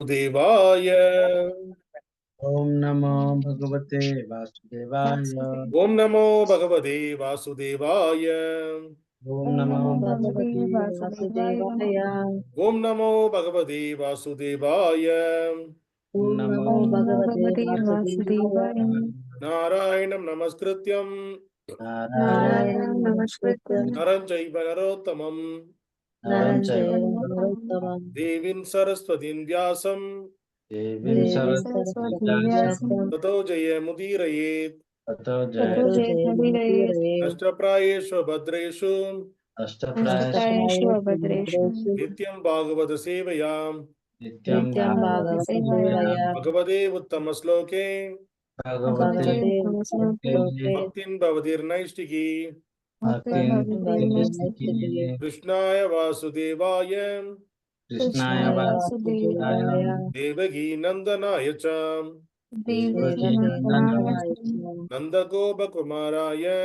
Devaya. Om Namo Bhagavate Vasudevaya. Om Namo Bhagavate Vasudevaya. Om Namo Bhagavate Vasudevaya. Om Namo Bhagavate Vasudevaya. Om Namo Bhagavate Vasudevaya. Narayanam Namaskrityam Narayana Namaskrityam Naram Chaiva Narottamam Naram Chaiva Narottamam Devim Saraswatim Vyasam Devim Saraswati Vyasam Tato Jaya Mudirayet Tato Jayamudire Ashtaprayeshu Bhadreshu Ashtaprayashu Nityam Bhagavata Sevayam Nityam Bhagavate Sevaya Bhagavate Uttamasloke Bhagavate Bhaktin Bhavatir Naishtiki Bhaktin Bhagavate Krishnaya Vasudevaya Krishnaya Vasudevaya Devaki Nandanaya Cha Devaki Nandanaya Nandagopakumaraya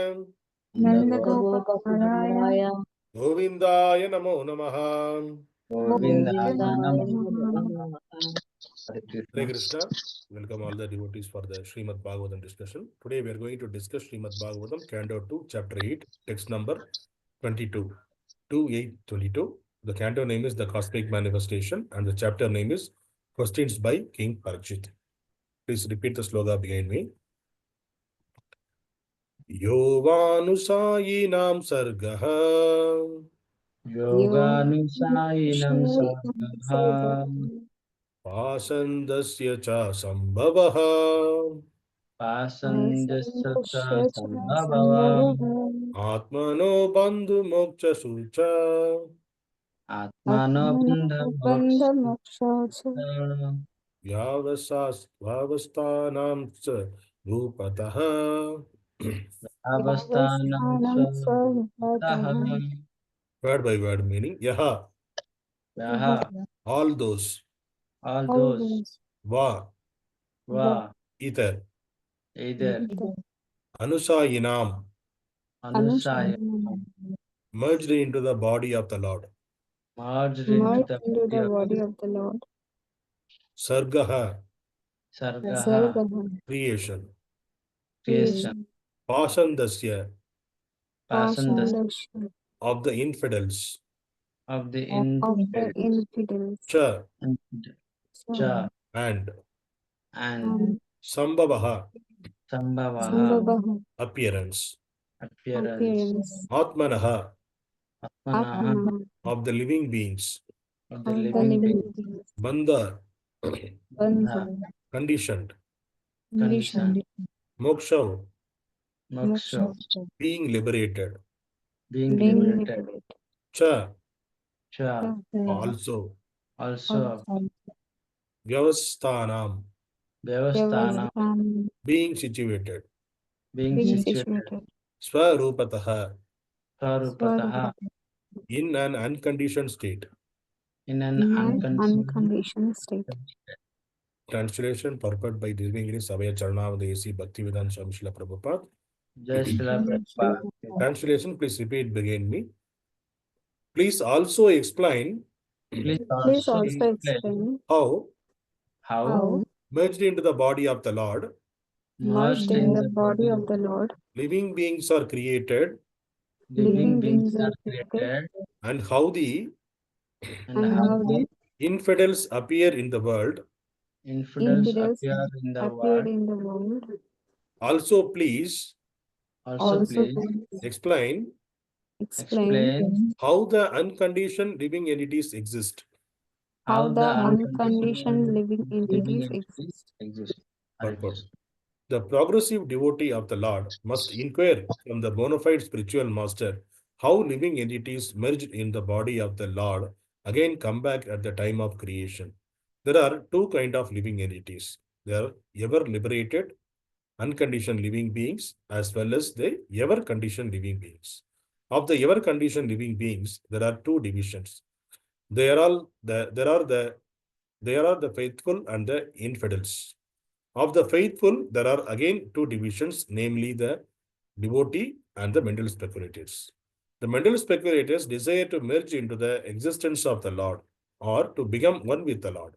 Nandagopakumaraya Govindaya Namo Namaha. Govindaya Namo. Hare Krishna. Welcome all the devotees for the Srimad Bhagavatam discussion. Today we are going to discuss Srimad Bhagavatam, Canto 2, Chapter 8, text number 22. 2822. The canto name is The Cosmic Manifestation and the chapter name is Questions by King Parīkṣit. Please repeat the sloga behind me. Yo vānuśāyināṁ sargaḥ Yoganuśāyināṁ sargaḥ pāṣaṇḍasya ca sambhavaḥ pāṣaṇḍasya ca sambhavaḥ ātmano bandha-mokṣau ca ātmano bandha-mokṣau vyavasthānaṁ sva-rūpataḥ vyavasthānaṁ sva-rūpataḥ. Word by word meaning. Yaha, all those. Va, either. Anuśāyināṁ, merged into the body of the Lord. Merged into the body of the Lord. Sargaḥ, creation. Pāṣaṇḍasya, of the infidels. Cha, and sambhavaḥ, appearance. Ātmanaḥ, of the living beings. Bandha, conditioned. Mokṣau, being liberated. Cha, also. Vyavasthānam, being situated. Sva-rūpataḥ, in an unconditioned state. Translation purport by Divine Grace Savaya Charnavadesi Bhaktivedanta Swami Srila Prabhupada. Translation, please repeat behind me. Please also explain how merged into the body of the Lord, living beings are created, and how the infidels appear in the world. Also, please explain how the unconditioned living entities exist. Purport. The progressive devotee of the Lord must inquire from the bona fide spiritual master how living entities merged in the body of the Lord again come back at the time of creation. There are two kinds of living entities. They are ever-liberated, unconditioned living beings, as well as the ever-conditioned living beings. Of the ever-conditioned living beings, there are two divisions. They are the faithful and the infidels. Of the faithful, there are again two divisions, namely the devotee and the mental speculators. The mental speculators desire to merge into the existence of the Lord or to become one with the Lord.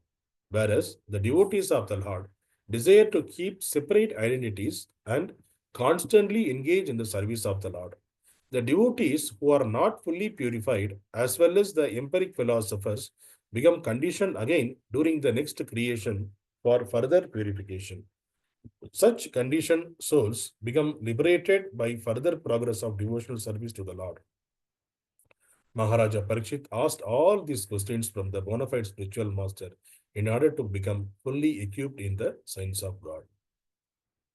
whereas the devotees of the Lord desire to keep separate identities and constantly engage in the service of the Lord. The devotees who are not fully purified, as well as the empiric philosophers, become conditioned again during the next creation for further purification. Such conditioned souls become liberated by further progress of devotional service to the Lord. Mahārāja Parīkṣit asked all these questions from the bona fide spiritual master in order to become fully equipped in the science of God.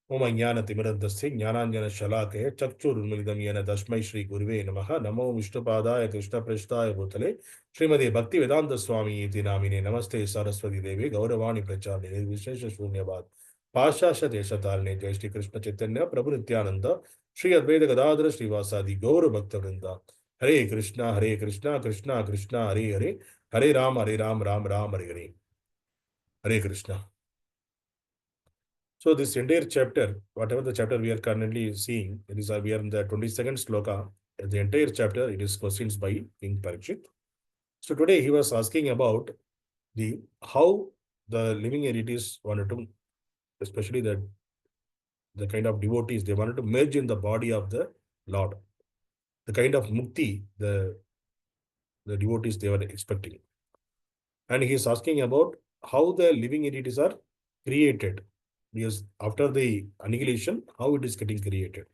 Om Ajnana Timirandasya Jnananjana Shalakaya Chakshurunmilidam Yena Tasmai Shri Guruve Namaha Namo Vishnupadaya Krishna Prasthaya Bhutale Srimati Bhakti Vedanta Swami Iti Namine Namaste Saraswati Devi Gauravani Pracharne Vishesha Shunyavad Pāṣaṣa Deshatarne Jai Shri Krishna Chaitanya Prabhu Nityananda Shri Advaita Gadadhara Srivasadi Gaura Bhakta Vrinda Hare Krishna Krishna Krishna Hare Hare Hare Ram Ram Hare Hare Hare Krishna. So this entire chapter, whatever the chapter we are currently seeing, it is we are in the 22nd sloka. The entire chapter, it is questions by King Parikshit. So today he was asking about the how the living entities wanted to, especially the kind of devotees, they wanted to merge in the body of the Lord. The kind of mukti the devotees they were expecting. And he is asking about how the living entities are created. Because after the annihilation, how it is getting created.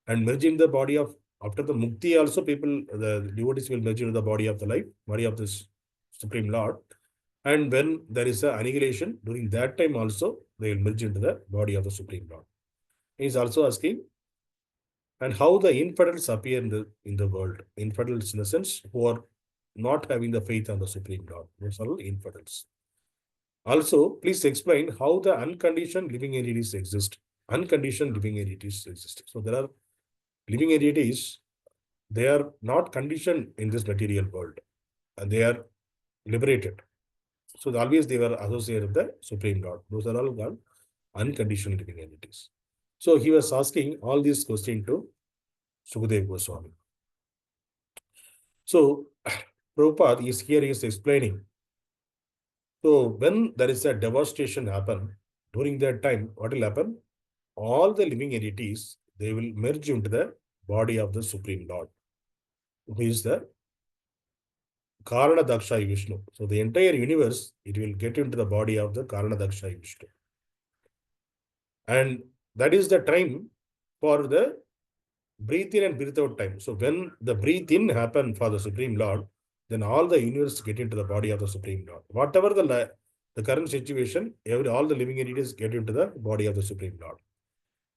And merging the body of, after the mukti also, people, the devotees will merge into the body of the life, body of this Supreme Lord. And when there is an annihilation, during that time also, they will merge into the body of the Supreme Lord. He is also asking, and how the infidels appear in the world. Infidels in the sense who are not having the faith on the Supreme Lord. Those are all infidels. Also, please explain how the unconditioned living entities exist. Unconditioned living entities exist. So there are living entities, they are not conditioned in this material world. And they are liberated. So always they were associated with the Supreme Lord. Those are all called unconditioned living entities. So he was asking all these questions to Sukadeva Goswami. So Prabhupada is here, is explaining. So when there is a devastation happen, during that time, what will happen? All the living entities, they will merge into the body of the Supreme Lord, who is the Karanadaksha Vishnu. So the entire universe, it will get into the body of the Karanadaksha Vishnu. And that is the time for the breathe in and breathe out time. So when the breathe in happen for the Supreme Lord, then all the universe get into the body of the Supreme Lord. Whatever the current situation, all the living entities get into the body of the Supreme Lord.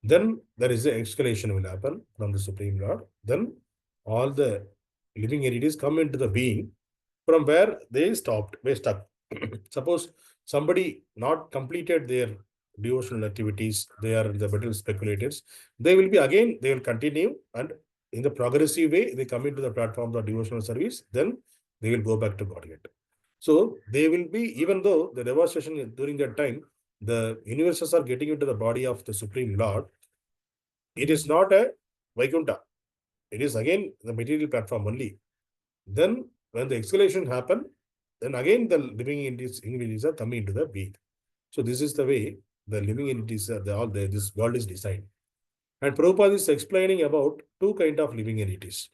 Then there is an exhalation will happen from the Supreme Lord. Then all the living entities come into the being from where they stopped, they stuck. Suppose somebody not completed their devotional activities, they are the better speculators, they will be again, they will continue, and in the progressive way, they come into the platform of devotional service, then they will go back to Godhead. So they will be, even though the devastation during that time, the universes are getting into the body of the Supreme Lord, it is not a Vaikuntha. It is again the material platform only. Then when the exhalation happen, then again the living entities are coming into the being. So this is the way the living entities, this world is designed. And Prabhupada is explaining about two kinds of living entities.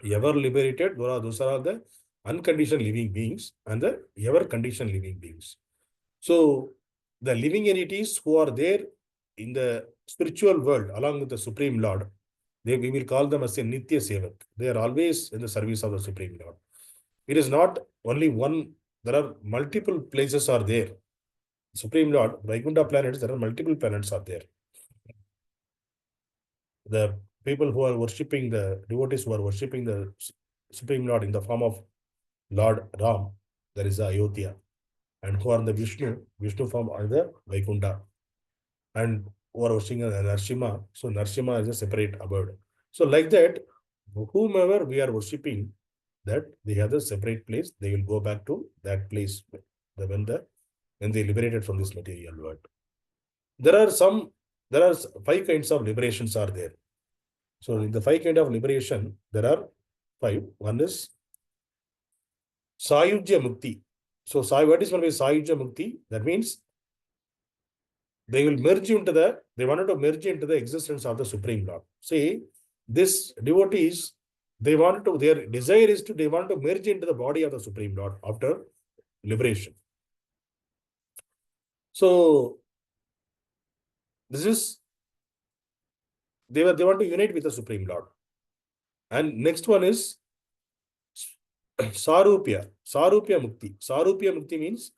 Ever-liberated, those are all the unconditioned living beings, and the ever-conditioned living beings. So the living entities who are there in the spiritual world along with the Supreme Lord, we will call them as a Nitya Sevak. They are always in the service of the Supreme Lord. It is not only one, there are multiple places are there. Supreme Lord, Vaikuntha planets, there are multiple planets are there. The people who are worshipping, the devotees who are worshipping the Supreme Lord in the form of Lord Ram, there is Ayodhya. And who are the Vishnu form are the Vaikuntha. And who are worshipping Narsimha, so Narsimha is a separate abode. So like that, whomever we are worshipping, that they have a separate place, they will go back to that place when they liberated from this material world. There are 5 kinds of liberations are there. So in the 5 kinds of liberation, there are 5. One is Sayujya Mukti. So what is going to be Sahyuja Mukti? That means they will merge into they wanted to merge into the existence of the Supreme Lord. See, this devotees, their desire is they want to merge into the body of the Supreme Lord after liberation. So, this is, they want to unite with the Supreme Lord. And next one is Sarupya Mukti. Sarupya Mukti means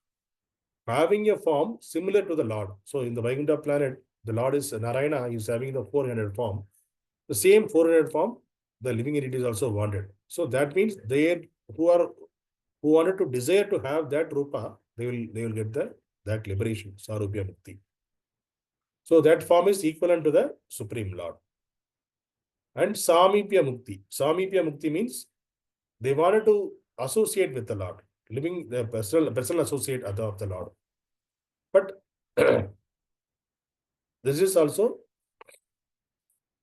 having a form similar to the Lord. So in the Vaikuntha planet, the Lord is Narayana, is having the 400 form. The same 400 form, the living entities also wanted. So that means they who wanted to desire to have that rupa, they will get that liberation, Sarupya Mukti. So that form is equivalent to the Supreme Lord. And Samipya Mukti. Samipya Mukti means they wanted to associate with the Lord, living the personal associate of the Lord. But this is also,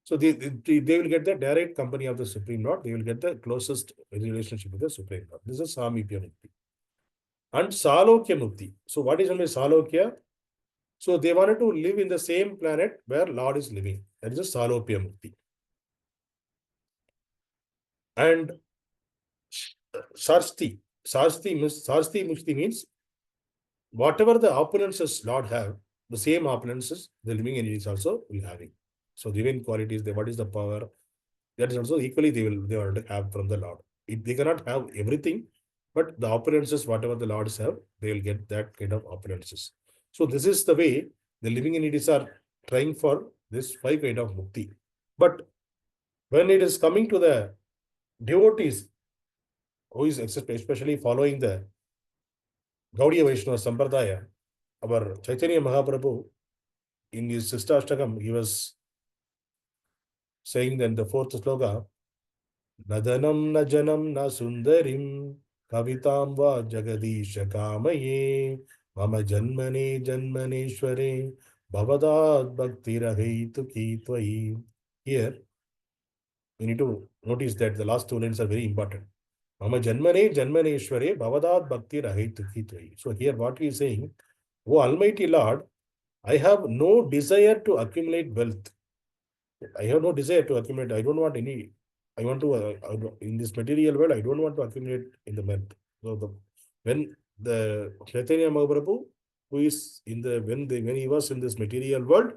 so they will get the direct company of the Supreme Lord. They will get the closest relationship with the Supreme Lord. This is Samipya Mukti. And Salokya Mukti. So what is only Salokya? So they wanted to live in the same planet where Lord is living. That is a Salokya Mukti. And Sarsti Mukti means whatever the opulences Lord have, the same opulences the living entities also will having. So divine qualities, what is the power? That is also equally they will have from the Lord. They cannot have everything, but the opulences, whatever the Lords have, they will get that kind of opulences. So this is the way the living entities are trying for this 5 kind of mukti. But when it is coming to the devotees, who is especially following the Gaudiya Vaisnava Sampradaya, our Chaitanya Mahaprabhu, in his Sistashtakam, he was saying that the 4th sloka, Nadanam na janam na sundarim kavitam va jagadisha kamaye mama janmaneshware bhavadat bhakti rahaitu ki tvai. Here, we need to notice that the last 2 lines are very important. Mama janmaneshware bhavadat bhakti rahaitu ki tvai. So here what he is saying, O Almighty Lord, I have no desire to accumulate wealth. I have no desire to accumulate. I don't want any. I want to, in this material world, I don't want to accumulate in the wealth. So when the Chaitanya Mahaprabhu, who is in the, when he was in this material world,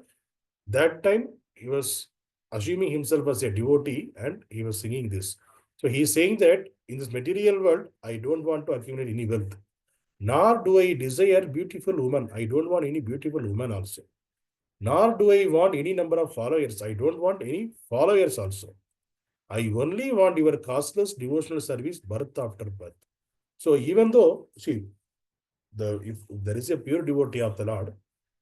that time he was assuming himself as a devotee and he was singing this. So he is saying that in this material world, I don't want to accumulate any wealth. Nor do I desire beautiful woman. I don't want any beautiful woman also. Nor do I want any number of followers. I don't want any followers also. I only want your costless devotional service birth after birth. So even though, see, if there is a pure devotee of the Lord,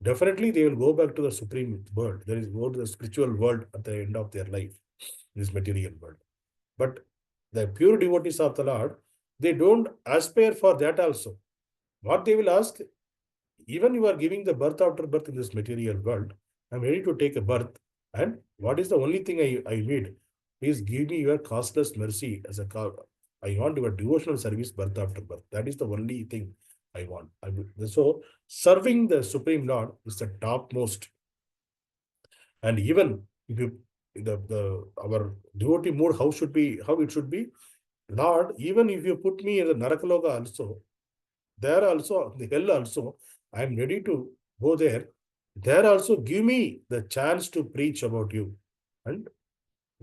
definitely they will go back to the supreme world. There is go to the spiritual world at the end of their life, this material world. But the pure devotees of the Lord, they don't aspire for that also. What they will ask, even you are giving the birth after birth in this material world, I'm ready to take a birth. And what is the only thing I need? Please give me your costless mercy as a I want your devotional service birth after birth. That is the only thing I want. So serving the Supreme Lord is the topmost. And even if you our devotee mode, how it should be, Lord, even if you put me in the Narakaloka also, there also, the hell also, I am ready to go there. There also give me the chance to preach about you and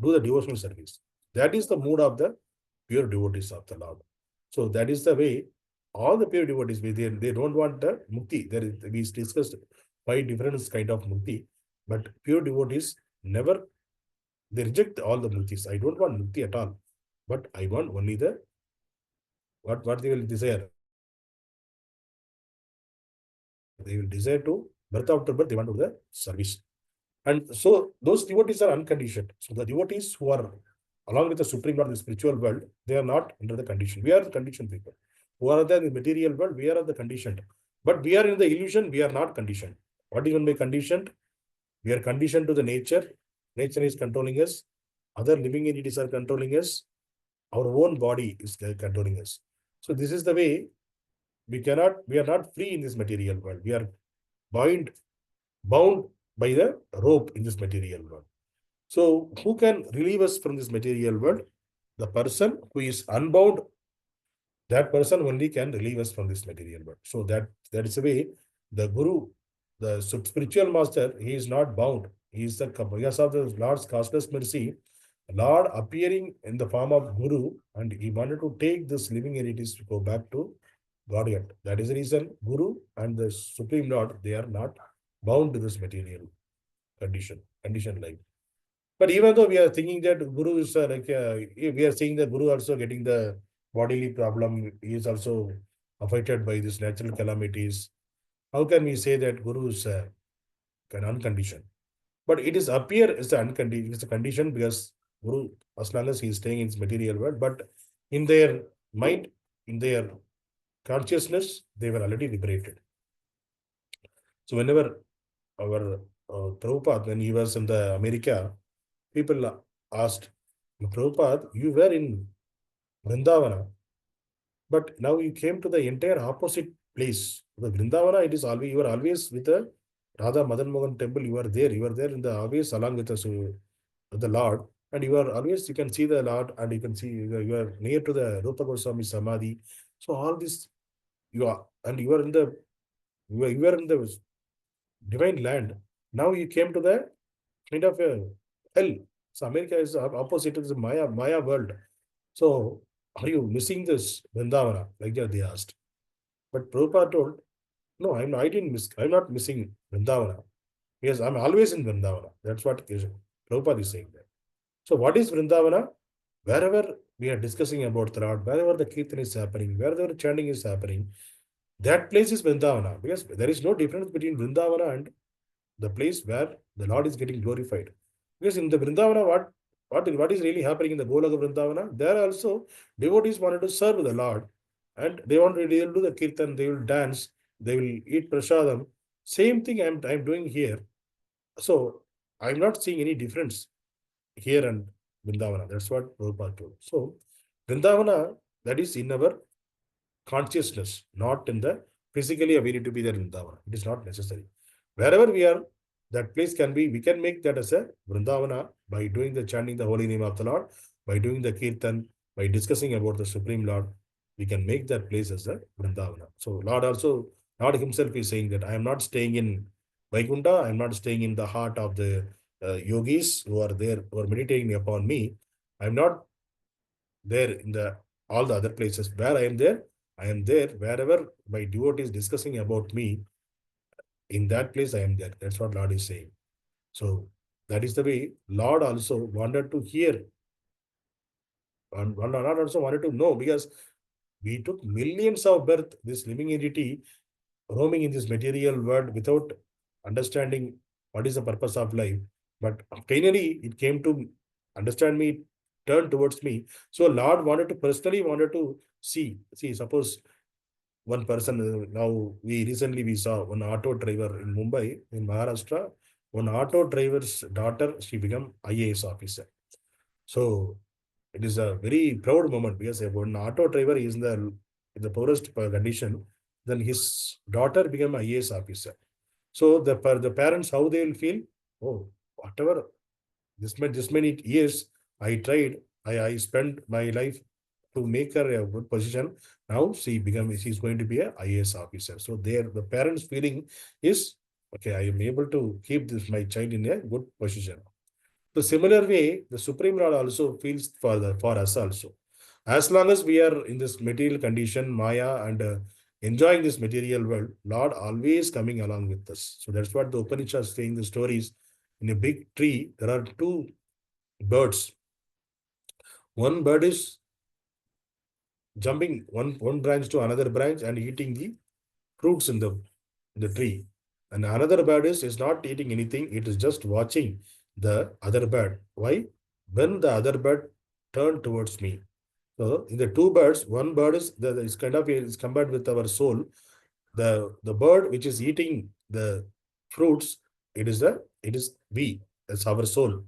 do the devotional service. That is the mood of the pure devotees of the Lord. So that is the way all the pure devotees, they don't want the mukti. We discussed 5 different kind of mukti, but pure devotees never, they reject all the muktis. I don't want mukti at all, but I want only the, what they will desire. They will desire to birth after birth, they want to do the service. And so those devotees are unconditioned. So the devotees who are along with the Supreme Lord in the spiritual world, they are not under the condition. We are the conditioned people. Who are there in the material world, we are the conditioned. But we are in the illusion, we are not conditioned. What is when we conditioned? We are conditioned to the nature. Nature is controlling us. Other living entities are controlling us. Our own body is controlling us. So this is the way we are not free in this material world. We are bound by the rope in this material world. So who can relieve us from this material world? The person who is unbound, that person only can relieve us from this material world. So that is the way the Guru, the spiritual master, he is not bound. He is because of the Lord's costless mercy, Lord appearing in the form of Guru, and he wanted to take this living entities to go back to Gaudiya. That is the reason Guru and the Supreme Lord, they are not bound to this material condition life. But even though we are thinking that Guru is we are seeing that Guru also getting the bodily problem, he is also affected by these natural calamities. How can we say that Guru is unconditioned? But it is appear as it's a condition because Guru, as long as he is staying in his material world, but in their mind, in their consciousness, they were already liberated. So whenever our Prabhupada, when he was in the America, people asked, Prabhupada, you were in Vrindavana, but now you came to the entire opposite place. The Vrindavana, it is always, you are always with the Radha Madan Mohan temple, you are there in the always along with us, the Lord, and you are always, you can see the Lord, and you can see you are near to the Rupa Goswami Samadhi. So all this, you are, and you are in the, you are in the divine land. Now you came to the kind of a hell. So America is opposite to the Maya world. So are you missing this Vrindavana? Like that they asked. But Prabhupada told, no, I didn't miss, I'm not missing Vrindavana. Yes, I'm always in Vrindavana. That's what Prabhupada is saying there. So what is Vrindavana? Wherever we are discussing about the Lord, wherever the Kirtan is happening, wherever the chanting is happening, that place is Vrindavana. Because there is no difference between Vrindavana and the place where the Lord is getting glorified. Because in the Vrindavana, what is really happening in the Golaka Vrindavana? There also devotees wanted to serve the Lord, and they will do the kirtan, they will dance, they will eat prasadam. Same thing I'm doing here. So I'm not seeing any difference here and Vrindavana. That's what Prabhupada told. So Vrindavana, that is in our consciousness, not in the physically we need to be there in Vrindavana. It is not necessary. Wherever we are, that place can be, we can make that as a Vrindavana by doing the chanting the holy name of the Lord, by doing the kirtan, by discussing about the Supreme Lord, we can make that place as a Vrindavana. So Lord himself is saying that I am not staying in Vaikuntha, I am not staying in the heart of the yogis who are there, who are meditating upon me. I am not there in the all the other places. Where I am there wherever my devotee is discussing about me. In that place I am there. That's what Lord is saying. So that is the way Lord also wanted to hear, and Lord also wanted to know, because we took millions of birth, this living entity roaming in this material world without understanding what is the purpose of life. But finally it came to understand me, turn towards me. So Lord personally wanted to see, suppose one person, now recently we saw one auto driver in Mumbai, in Maharashtra, one auto driver's daughter, she became IAS officer. So it is a very proud moment, because when auto driver is in the poorest condition, then his daughter became IAS officer. So the parents, how they will feel? Oh, whatever, this many years I tried, I spent my life to make her a good position. Now she's going to be a IAS officer. So the parents' feeling is, okay, I am able to keep my child in a good position. The similar way, the Supreme Lord also feels for us also. As long as we are in this material condition, Maya, and enjoying this material world, Lord always coming along with us. So that's what the Upanishad is saying, the stories. In a big tree, there are two birds. One bird is jumping one branch to another branch and eating the fruits in the tree. And another bird is not eating anything, it is just watching the other bird. Why? When the other bird turned towards me. So in the two birds, one bird is kind of is compared with our soul. The bird which is eating the fruits, it is we, that's our soul.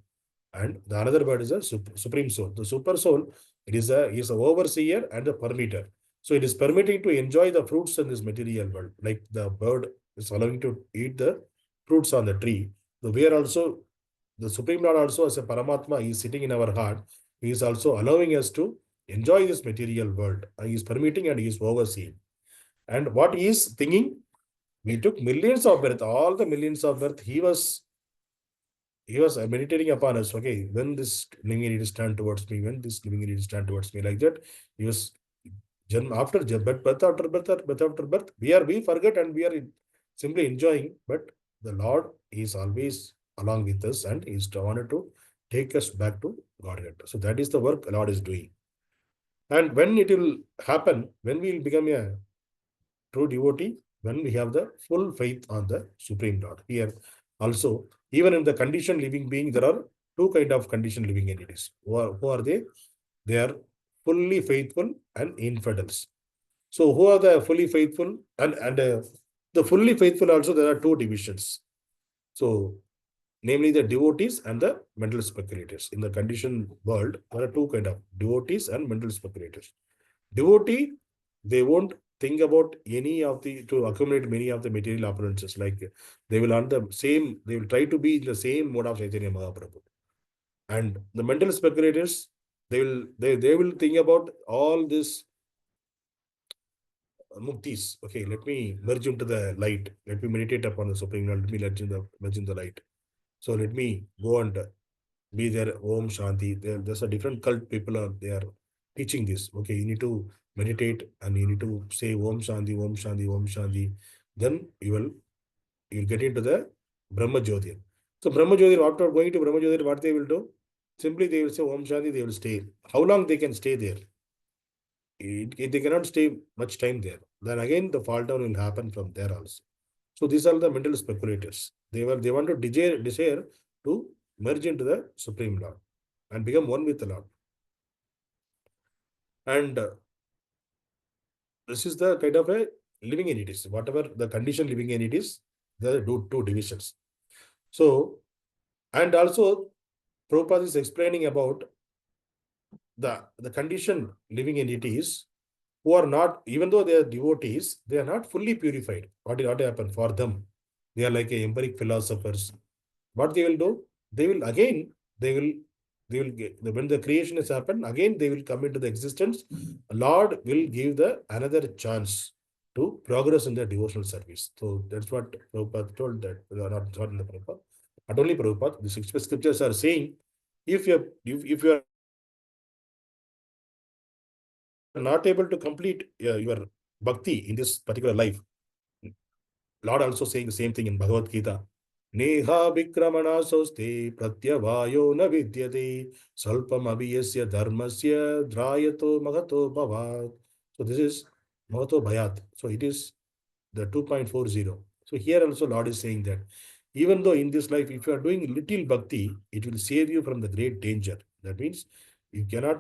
And the another bird is a supreme soul. The super soul, is a overseer and a permitter. So it is permitting to enjoy the fruits in this material world, like the bird is allowing to eat the fruits on the tree. So we are also, the Supreme Lord also as a Paramatma, he is sitting in our heart. He is also allowing us to enjoy this material world. He is permitting and he is overseeing. And what he is thinking, we took millions of birth, all the millions of birth, he was meditating upon us. Okay, when this living entity is turned towards me, when this living entity is turned towards me, like that, he was after birth after birth after birth, we forget and we are simply enjoying. But the Lord is always along with us and is wanted to take us back to Godhead. So that is the work the Lord is doing. And when it will happen, when we will become a true devotee, when we have the full faith on the Supreme Lord. Here also, even in the conditioned living being, there are two kind of conditioned living entities. Who are they? They are fully faithful and infidels. So who are the fully faithful? And the fully faithful also, there are two divisions. So namely the devotees and the mental speculators. In the conditioned world, there are two kind of devotees and mental speculators. Devotee, they won't think about any of the, to accumulate many of the material opulences. Like they will on the same, they will try to be in the same mode of Chaitanya Mahaprabhu. And the mental speculators, they will think about all this muktis. Okay, let me merge into the light. Let me meditate upon the Supreme Lord. Let me merge in the light. So let me go and be there. Om Shanti. There's a different cult people are they are teaching this. Okay, you need to meditate and you need to say Om Shanti, Om Shanti, Om Shanti. Then you'll get into the Brahma Jyotir. So Brahma Jyotir, after going to Brahma Jyotir, what they will do? Simply they will say Om Shanti, they will stay. How long they can stay there? They cannot stay much time there. Then again the fall down will happen from there also. So these are the mental speculators. They want to desire to merge into the Supreme Lord and become one with the Lord. And this is the kind of a living entities. Whatever the condition living entities, there are two divisions. So, and also Prabhupada is explaining about the condition living entities who are not, even though they are devotees, they are not fully purified. What will happen for them? They are like a empiric philosophers. What they will do? They will again, they will get, when the creation has happened, again they will come into the existence. Lord will give the another chance to progress in their devotional service. So that's what Prabhupada told, that not in the Prabhupada, not only Prabhupada, the scriptures are saying, if you are not able to complete your bhakti in this particular life, Lord also saying the same thing in Bhagavad Gita. Neha vikramana soste pratyavayo na vidyate salpam abhiyasya dharmasya drayato magato bhavat. So this is magato bhayat. So it is the 2.40. So here also Lord is saying that even though in this life, if you are doing little bhakti, it will save you from the great danger. That means you cannot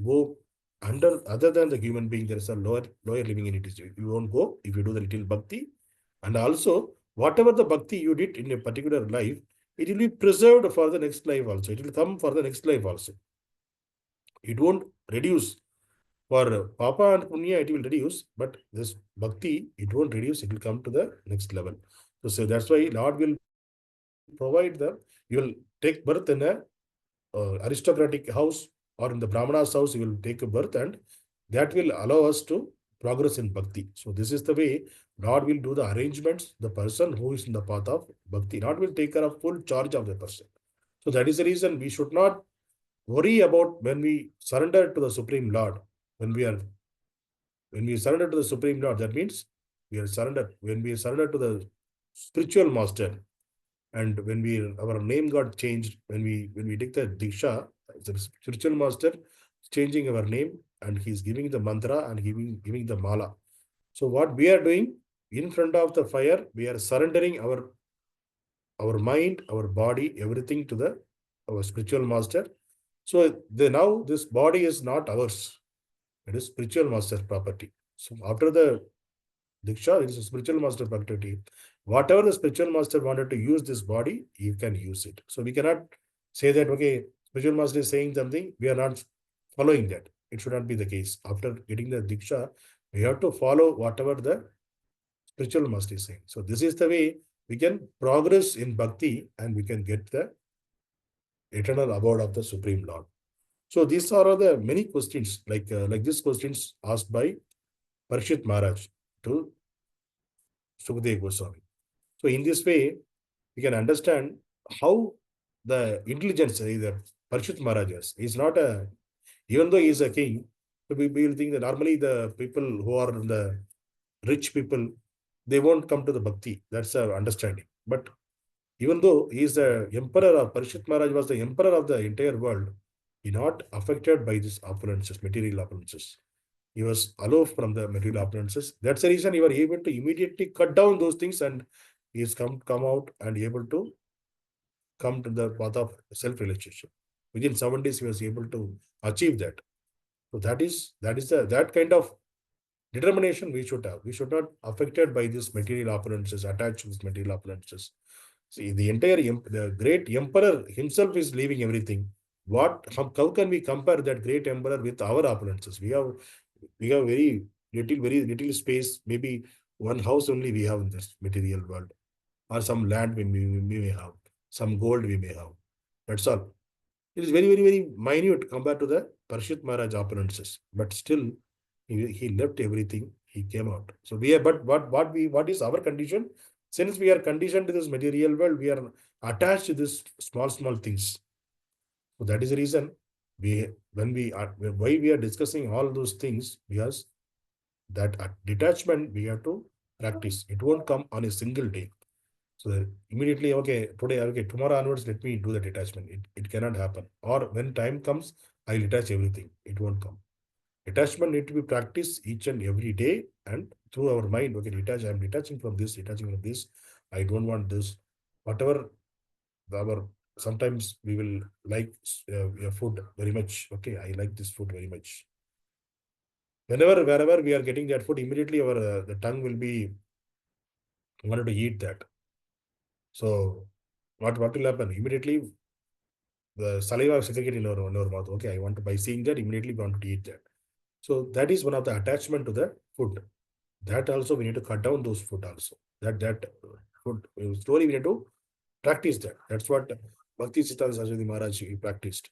go under, other than the human being, there is a lower living entities. You won't go if you do the little bhakti. And also, whatever the bhakti you did in a particular life, it will be preserved for the next life also. It will come for the next life also. It won't reduce. For Papa and Punya, it will reduce, but this Bhakti, it won't reduce, it will come to the next level. So that's why Lord will provide you will take birth in a aristocratic house or in the Brahmana's house, you will take a birth and that will allow us to progress in Bhakti. So this is the way Lord will do the arrangements. The person who is in the path of Bhakti, Lord will take care of full charge of the person. So that is the reason we should not worry about when we surrender to the Supreme Lord. When we surrender to the Supreme Lord, that means we are surrendered. When we surrender to the spiritual master, and when our name got changed, when we take the Diksha, the spiritual master changing our name and he's giving the mantra and giving the mala. So what we are doing in front of the fire, we are surrendering our mind, our body, everything to our spiritual master. So now this body is not ours. It is spiritual master's property. So after the Diksha, it is a spiritual master property. Whatever the spiritual master wanted to use this body, you can use it. So we cannot say that, okay, spiritual master is saying something, we are not following that. It should not be the case. After getting the Diksha, We have to follow whatever the spiritual master is saying. So this is the way we can progress in bhakti and we can get the eternal abode of the Supreme Lord. So these are the many questions, like these questions asked by Parīkṣit Maharaj to Sukadeva Goswami. So in this way, we can understand how the intelligence either Parīkṣit Maharaj is not a, even though he is a king, we will think that normally the people who are the rich people, they won't come to the bhakti. That's our understanding. But even though he is the emperor of Parīkṣit Maharaj was the emperor of the entire world, he not affected by these opulences, material opulences. He was aloof from the material opulences. That's the reason he was able to immediately cut down those things, and he has come out and able to come to the path of self-realization. Within 7 days, he was able to achieve that. So that kind of determination we should have. We should not affected by these material opulences, attached to these material opulences. See, the great emperor himself is leaving everything. How can we compare that great emperor with our opulences? We have very little space. Maybe one house only we have in this material world, or some land we may have, some gold we may have. That's all. It is very minute compared to the Parīkṣit Maharaj opulences. But still, he left everything. He came out. So we are, but what is our condition? Since we are conditioned to this material world, we are attached to this small things. So that is the reason why we are discussing all those things, because that detachment we have to practice. It won't come on a single day. So immediately, okay, today, okay, tomorrow onwards, let me do the detachment. It cannot happen. Or when time comes, I'll detach everything. It won't come. Detachment need to be practiced each and every day and through our mind. Okay, I'm detaching from this, I don't want this. Whatever sometimes we will like food very much. Okay, I like this food very much. Wherever we are getting that food, immediately our the tongue will be wanted to eat that. So what will happen? Immediately the saliva will segregate in our mouth. Okay, I want to, by seeing that, immediately we want to eat that. So that is one of the attachment to the food. That also we need to cut down those food also. That food slowly we need to practice that. That's what Bhakti Siddhanta Saraswati Maharaj he practiced.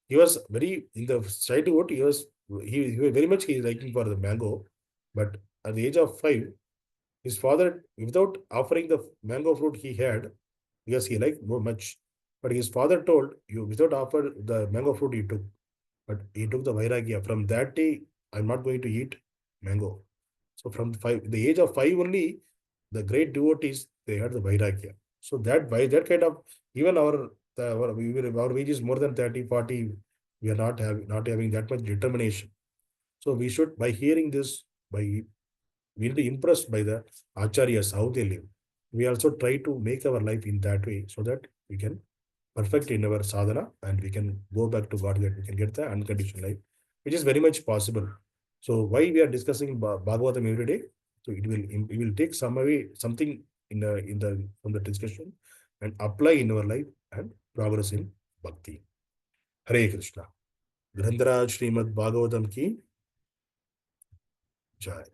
He was very in the childhood. He was very much he is liking for the mango, but at the age of 5, his father, without offering the mango fruit he had, because he liked more much, but his father told you without offer the mango fruit he took, but he took the vairagya. From that day, I'm not going to eat mango. So from the age of 5 only, the great devotees, they had the vairagya. So that by that kind of, even our age is more than 30, 40, we are not having that much determination. So we should, by hearing this, we will be impressed by the acharyas, how they live. We also try to make our life in that way so that we can perfect in our sadhana and we can go back to God, that we can get the unconditioned life, which is very much possible. So why we are discussing Bhagavatam every day? So we will take something from the discussion and apply in our life and progress in bhakti. Hare Krishna. Grantaraj Srimad Bhagavatam ki jai.